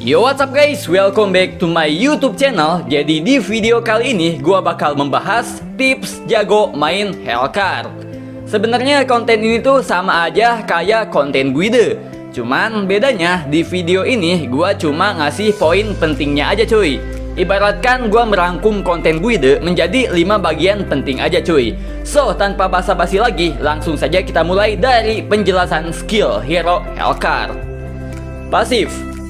Yo, what's up guys, welcome back to my YouTube channel. Jadi di video kali ini gua bakal membahas tips jago main Hellcard. Sebenarnya konten ini tuh sama aja kayak konten guide. Cuman bedanya di video ini gua cuma ngasih poin pentingnya aja cuy. Ibaratkan gua merangkum konten guide menjadi 5 bagian penting aja cuy. So, tanpa basa-basi lagi, langsung saja kita mulai dari penjelasan skill hero Hellcard. Pasif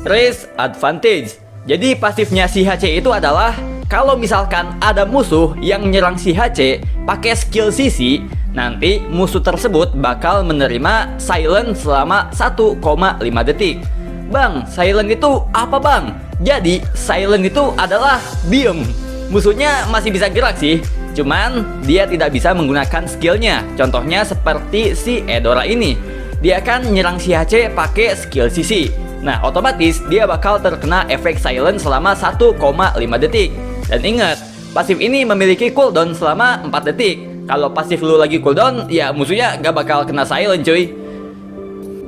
Race Advantage. Jadi pasifnya si HC itu adalah kalau misalkan ada musuh yang nyerang si HC pakai skill CC, nanti musuh tersebut bakal menerima silent selama 1,5 detik. Bang, silent itu apa bang? Jadi silent itu adalah diem. Musuhnya masih bisa gerak sih, cuman dia tidak bisa menggunakan skillnya. Contohnya seperti si Edora ini, dia akan nyerang si HC pakai skill CC. Nah, otomatis dia bakal terkena efek silent selama 1,5 detik. Dan ingat, pasif ini memiliki cooldown selama 4 detik. Kalau pasif lu lagi cooldown, ya musuhnya gak bakal kena silent cuy.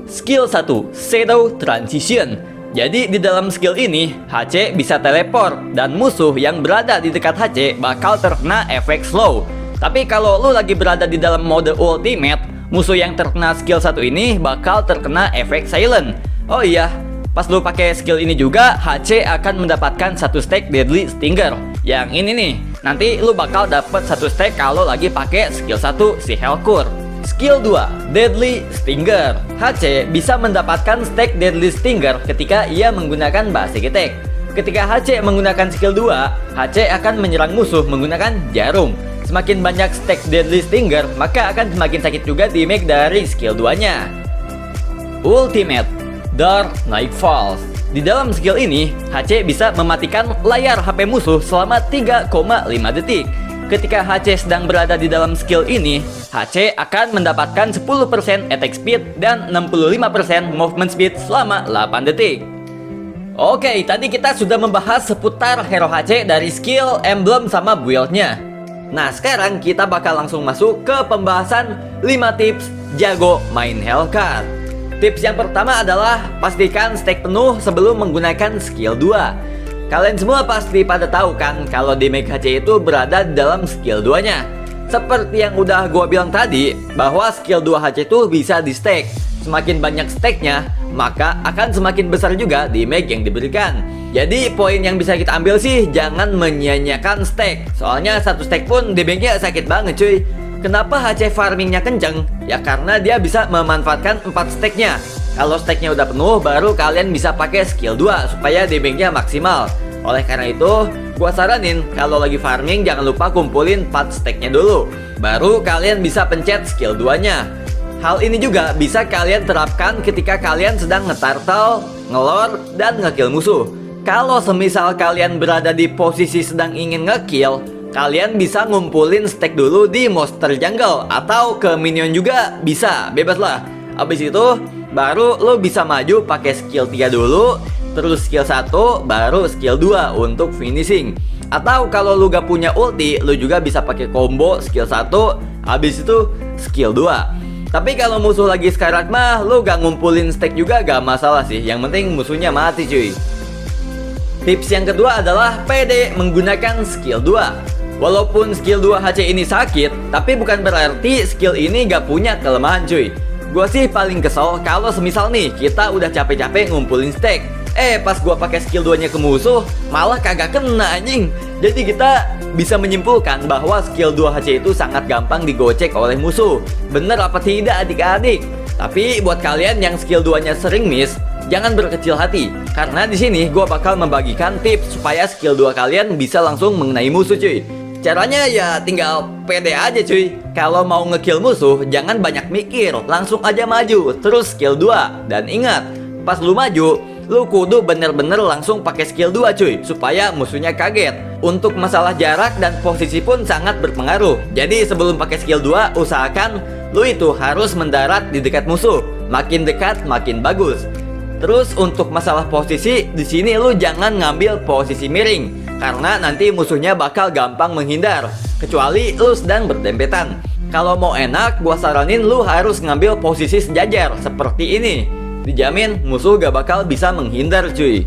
Skill 1, Shadow Transition. Jadi di dalam skill ini, HC bisa teleport dan musuh yang berada di dekat HC bakal terkena efek slow. Tapi kalau lu lagi berada di dalam mode ultimate, musuh yang terkena skill 1 ini bakal terkena efek silent. Oh iya, pas lu pakai skill ini juga, HC akan mendapatkan 1 stack Deadly Stinger. Yang ini nih, nanti lu bakal dapat 1 stack kalau lagi pakai skill 1 si Hellcurt. Skill 2, Deadly Stinger. HC bisa mendapatkan stack Deadly Stinger ketika ia menggunakan Basic Attack. Ketika HC menggunakan skill 2, HC akan menyerang musuh menggunakan jarum. Semakin banyak stack Deadly Stinger, maka akan semakin sakit juga damage dari skill 2-nya. Ultimate Dark Nightfalls. Di dalam skill ini, HC bisa mematikan layar HP musuh selama 3,5 detik. Ketika HC sedang berada di dalam skill ini, HC akan mendapatkan 10% attack speed dan 65% movement speed selama 8 detik. Oke, tadi kita sudah membahas seputar hero HC dari skill, emblem, sama build-nya. Nah, sekarang kita bakal langsung masuk ke pembahasan 5 tips jago main Hellcard. Tips yang pertama adalah pastikan stack penuh sebelum menggunakan skill 2. Kalian semua pasti pada tahu kan kalau damage HC itu berada di dalam skill 2-nya. Seperti yang udah gua bilang tadi, bahwa skill 2 HC itu bisa di stack. Semakin banyak stacknya, maka akan semakin besar juga damage yang diberikan. Jadi poin yang bisa kita ambil sih, jangan menyia-nyiakan stack. Soalnya 1 stack pun damage-nya sakit banget cuy. Kenapa HC farmingnya kenceng? Ya karena dia bisa memanfaatkan 4 stacknya. Kalau stacknya udah penuh, baru kalian bisa pakai skill 2 supaya damage-nya maksimal. Oleh karena itu, gua saranin kalau lagi farming jangan lupa kumpulin 4 stacknya dulu, baru kalian bisa pencet skill 2-nya. Hal ini juga bisa kalian terapkan ketika kalian sedang nge-turtle, nge-lore, dan nge-kill musuh. Kalau semisal kalian berada di posisi sedang ingin nge-kill, kalian bisa ngumpulin stack dulu di monster jungle atau ke minion juga bisa, bebas lah. Abis itu baru lo bisa maju pakai skill 3 dulu, terus skill 1, baru skill 2 untuk finishing. Atau kalau lo gak punya ulti, lo juga bisa pakai combo skill 1, abis itu skill 2. Tapi kalau musuh lagi sekarat mah, lo gak ngumpulin stack juga gak masalah sih. Yang penting musuhnya mati cuy. Tips yang kedua adalah pede menggunakan skill 2. Walaupun skill 2 HC ini sakit, tapi bukan berarti skill ini gak punya kelemahan cuy. Gua sih paling kesel kalau semisal nih kita udah capek-capek ngumpulin stack, pas gua pakai skill 2-nya ke musuh malah kagak kena anjing. Jadi kita bisa menyimpulkan bahwa skill 2 HC itu sangat gampang digocek oleh musuh. Bener apa tidak adik-adik? Tapi buat kalian yang skill 2-nya sering miss, jangan berkecil hati, karena di sini gua bakal membagikan tips supaya skill 2 kalian bisa langsung mengenai musuh cuy. Caranya ya tinggal pede aja cuy. Kalau mau ngekill musuh, jangan banyak mikir, langsung aja maju, terus skill 2. Dan ingat, pas lu maju, lu kudu bener-bener langsung pakai skill 2 cuy, supaya musuhnya kaget. Untuk masalah jarak dan posisi pun sangat berpengaruh. Jadi sebelum pakai skill 2, usahakan lu itu harus mendarat di dekat musuh. Makin dekat makin bagus. Terus untuk masalah posisi, di sini lu jangan ngambil posisi miring, karena nanti musuhnya bakal gampang menghindar, kecuali lu sedang berdempetan. Kalau mau enak, gua saranin lu harus ngambil posisi sejajar seperti ini. Dijamin musuh gak bakal bisa menghindar cuy.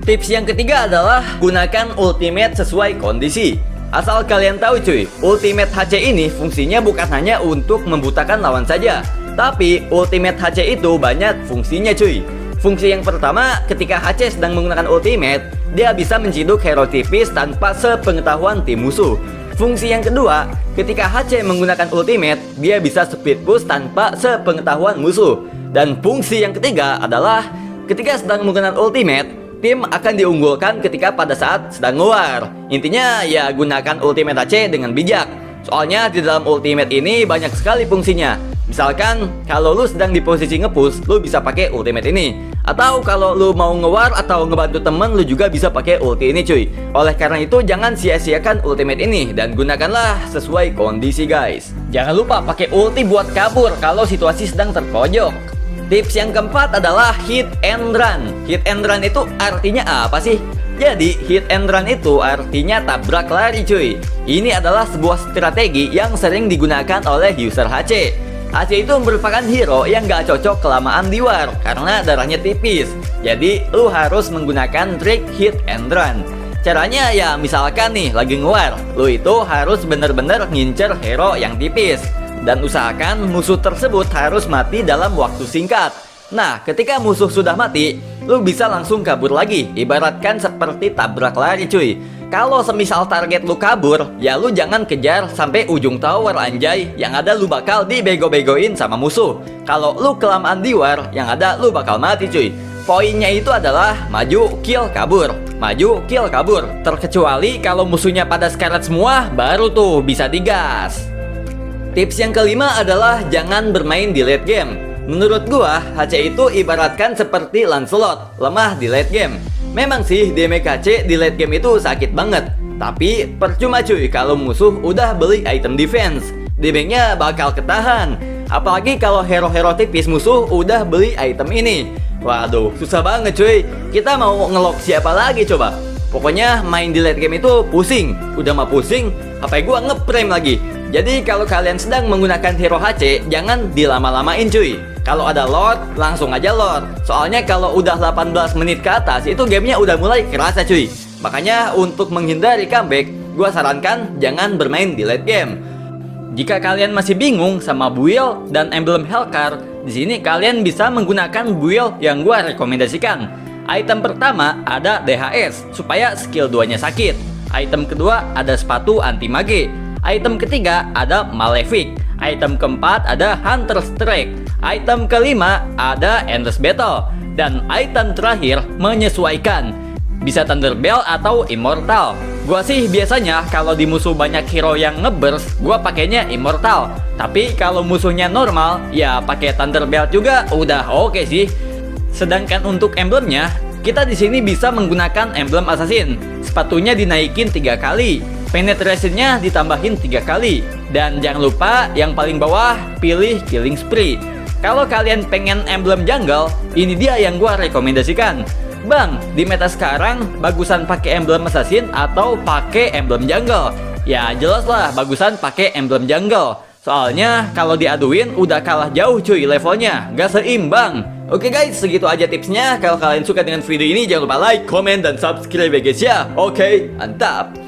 Tips yang ketiga adalah gunakan ultimate sesuai kondisi. Asal kalian tahu cuy, ultimate HC ini fungsinya bukan hanya untuk membutakan lawan saja, tapi ultimate HC itu banyak fungsinya cuy. Fungsi yang pertama, ketika HC sedang menggunakan ultimate, dia bisa menciduk hero tipis tanpa sepengetahuan tim musuh. Fungsi yang kedua, ketika HC menggunakan ultimate, dia bisa speed push tanpa sepengetahuan musuh. Dan fungsi yang ketiga adalah ketika sedang menggunakan ultimate, tim akan diunggulkan ketika pada saat sedang nge-war. Intinya ya gunakan ultimate HC dengan bijak. Soalnya di dalam ultimate ini banyak sekali fungsinya. Misalkan kalau lu sedang di posisi nge-push, lu bisa pakai ultimate ini. Atau kalau lu mau nge-war atau ngebantu temen, lu juga bisa pakai ulti ini cuy. Oleh karena itu jangan sia-siakan ultimate ini dan gunakanlah sesuai kondisi guys. Jangan lupa pakai ulti buat kabur kalau situasi sedang terpojok. Tips yang keempat adalah hit and run. Hit and run itu artinya apa sih? Jadi hit and run itu artinya tabrak lari cuy. Ini adalah sebuah strategi yang sering digunakan oleh user HC. HC itu merupakan hero yang gak cocok kelamaan di war karena darahnya tipis. Jadi lu harus menggunakan trik hit and run. Caranya ya misalkan nih lagi nge-war, lu itu harus bener-bener ngincer hero yang tipis. Dan usahakan musuh tersebut harus mati dalam waktu singkat. Nah, ketika musuh sudah mati, lu bisa langsung kabur lagi. Ibaratkan seperti tabrak lari cuy. Kalau semisal target lu kabur, ya lu jangan kejar sampai ujung tower anjay. Yang ada lu bakal dibego-begoin sama musuh. Kalau lu kelamaan di war, yang ada lu bakal mati cuy. Poinnya itu adalah maju, kill, kabur. Maju, kill, kabur. Terkecuali kalau musuhnya pada sekarat semua, baru tuh bisa digas. Tips yang kelima adalah jangan bermain di late game. Menurut gua, HC itu ibaratkan seperti Lancelot, lemah di late game. Memang sih damage HC di late game itu sakit banget. Tapi percuma cuy kalau musuh udah beli item defense. Damage-nya bakal ketahan. Apalagi kalau hero-hero tipis musuh udah beli item ini. Waduh, susah banget cuy. Kita mau ngelok siapa lagi coba? Pokoknya main di late game itu pusing. Udah mah pusing, HP gua nge-frame lagi. Jadi kalau kalian sedang menggunakan hero HC, jangan dilama-lamain cuy. Kalau ada Lord, langsung aja Lord. Soalnya kalau udah 18 menit ke atas, itu gamenya udah mulai kerasa cuy. Makanya untuk menghindari comeback, gua sarankan jangan bermain di late game. Jika kalian masih bingung sama build dan emblem Hellcar, di sini kalian bisa menggunakan build yang gua rekomendasikan. Item pertama ada DHS, supaya skill 2-nya sakit. Item kedua ada sepatu anti mage. Item ketiga ada Malefic. Item keempat ada Hunter Strike. Item kelima ada Endless Battle. Dan item terakhir menyesuaikan, bisa Thunderbell atau Immortal. Gua sih biasanya kalau di musuh banyak hero yang ngeburst, gua pakainya Immortal. Tapi kalau musuhnya normal, ya pakai Thunderbell juga udah oke sih. Sedangkan untuk emblemnya, kita di sini bisa menggunakan emblem Assassin. Sepatunya dinaikin 3 kali. Penetrationnya ditambahin 3 kali. Dan jangan lupa yang paling bawah pilih Killing Spree. Kalau kalian pengen emblem jungle, ini dia yang gua rekomendasikan. Bang, di meta sekarang bagusan pakai emblem assassin atau pakai emblem jungle? Ya jelas lah bagusan pakai emblem jungle. Soalnya kalau diaduin udah kalah jauh cuy levelnya, gak seimbang. Oke guys, segitu aja tipsnya. Kalau kalian suka dengan video ini jangan lupa like, comment, dan subscribe ya guys ya. Oke, mantap.